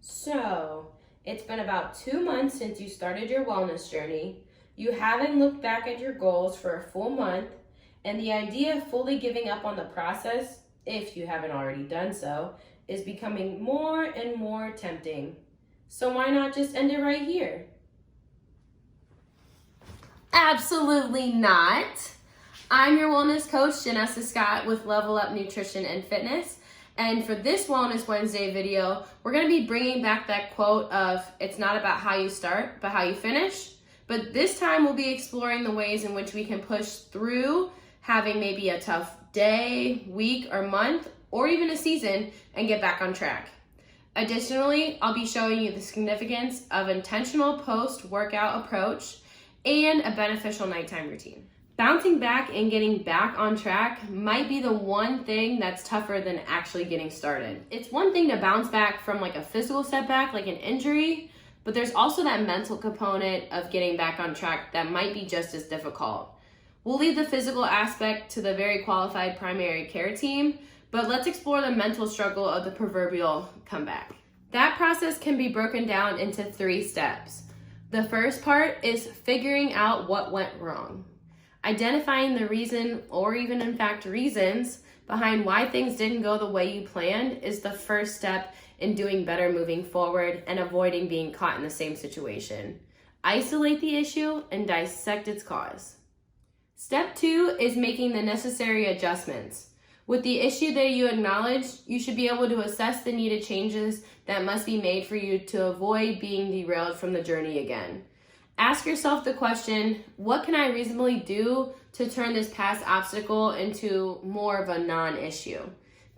So, it's been about 2 months since you started your wellness journey. You haven't looked back at your goals for a full month, and the idea of fully giving up on the process, if you haven't already done so, is becoming more and more tempting. So why not just end it right here? Absolutely not. I'm your wellness coach, Janessa Scott with Level Up Nutrition and Fitness. And for this Wellness Wednesday video, we're going to be bringing back that quote of, it's not about how you start, but how you finish. But this time we'll be exploring the ways in which we can push through having maybe a tough day, week, or month, or even a season and get back on track. Additionally, I'll be showing you the significance of intentional post-workout approach and a beneficial nighttime routine. Bouncing back and getting back on track might be the one thing that's tougher than actually getting started. It's one thing to bounce back from like a physical setback, like an injury, but there's also that mental component of getting back on track that might be just as difficult. We'll leave the physical aspect to the very qualified primary care team, but let's explore the mental struggle of the proverbial comeback. That process can be broken down into 3 steps. The first part is figuring out what went wrong. Identifying the reason, or even in fact reasons, behind why things didn't go the way you planned is the first step in doing better moving forward and avoiding being caught in the same situation. Isolate the issue and dissect its cause. Step 2 is making the necessary adjustments. With the issue that you acknowledge, you should be able to assess the needed changes that must be made for you to avoid being derailed from the journey again. Ask yourself the question, what can I reasonably do to turn this past obstacle into more of a non-issue?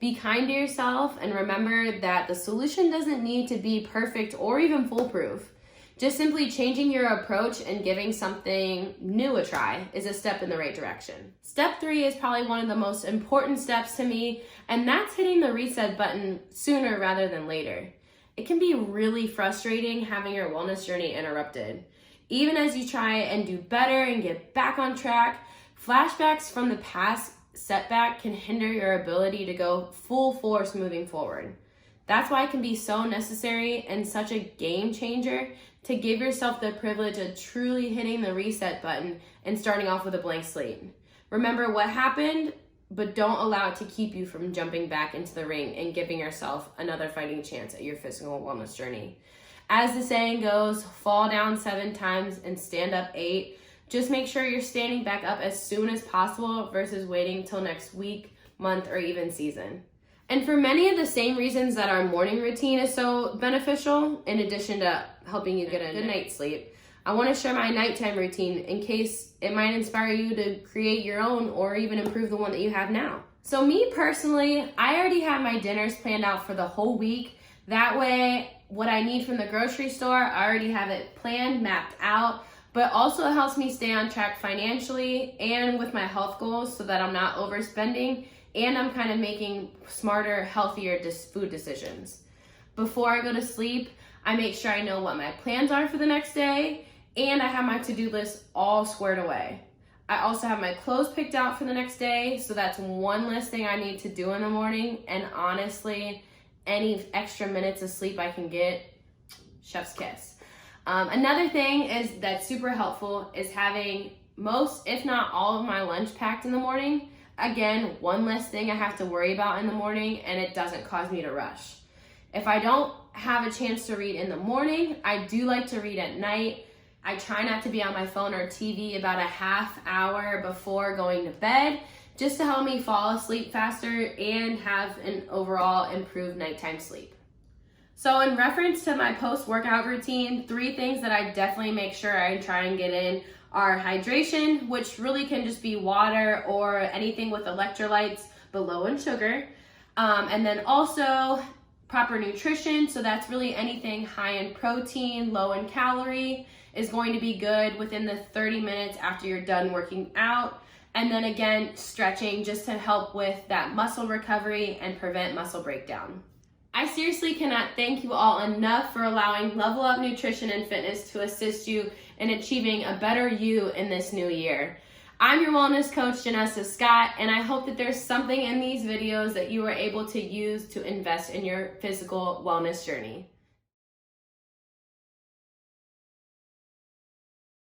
Be kind to yourself and remember that the solution doesn't need to be perfect or even foolproof. Just simply changing your approach and giving something new a try is a step in the right direction. Step 3 is probably one of the most important steps to me, and that's hitting the reset button sooner rather than later. It can be really frustrating having your wellness journey interrupted. Even as you try and do better and get back on track, flashbacks from the past setback can hinder your ability to go full force moving forward. That's why it can be so necessary and such a game changer to give yourself the privilege of truly hitting the reset button and starting off with a blank slate. Remember what happened, but don't allow it to keep you from jumping back into the ring and giving yourself another fighting chance at your physical wellness journey. As the saying goes, fall down 7 times and stand up 8. Just make sure you're standing back up as soon as possible versus waiting till next week, month, or even season. And for many of the same reasons that our morning routine is so beneficial, in addition to helping you get a good night's sleep, I want to share my nighttime routine in case it might inspire you to create your own or even improve the one that you have now. So me personally, I already have my dinners planned out for the whole week. That way, what I need from the grocery store, I already have it planned, mapped out, but also it helps me stay on track financially and with my health goals so that I'm not overspending and I'm kind of making smarter, healthier food decisions. Before I go to sleep, I make sure I know what my plans are for the next day and I have my to-do list all squared away. I also have my clothes picked out for the next day, so that's one less thing I need to do in the morning, and honestly, any extra minutes of sleep I can get, chef's kiss. Another thing that's super helpful is having most, if not all, of my lunch packed in the morning. Again, one less thing I have to worry about in the morning, and it doesn't cause me to rush. If I don't have a chance to read in the morning, I do like to read at night. I try not to be on my phone or TV about a half hour before going to bed, just to help me fall asleep faster and have an overall improved nighttime sleep. So in reference to my post-workout routine, 3 things that I definitely make sure I try and get in are hydration, which really can just be water or anything with electrolytes but low in sugar. And then also proper nutrition, so that's really anything high in protein, low in calorie is going to be good within the 30 minutes after you're done working out. And then again, stretching just to help with that muscle recovery and prevent muscle breakdown. I seriously cannot thank you all enough for allowing Level Up Nutrition and Fitness to assist you in achieving a better you in this new year. I'm your wellness coach, Janessa Scott, and I hope that there's something in these videos that you are able to use to invest in your physical wellness journey.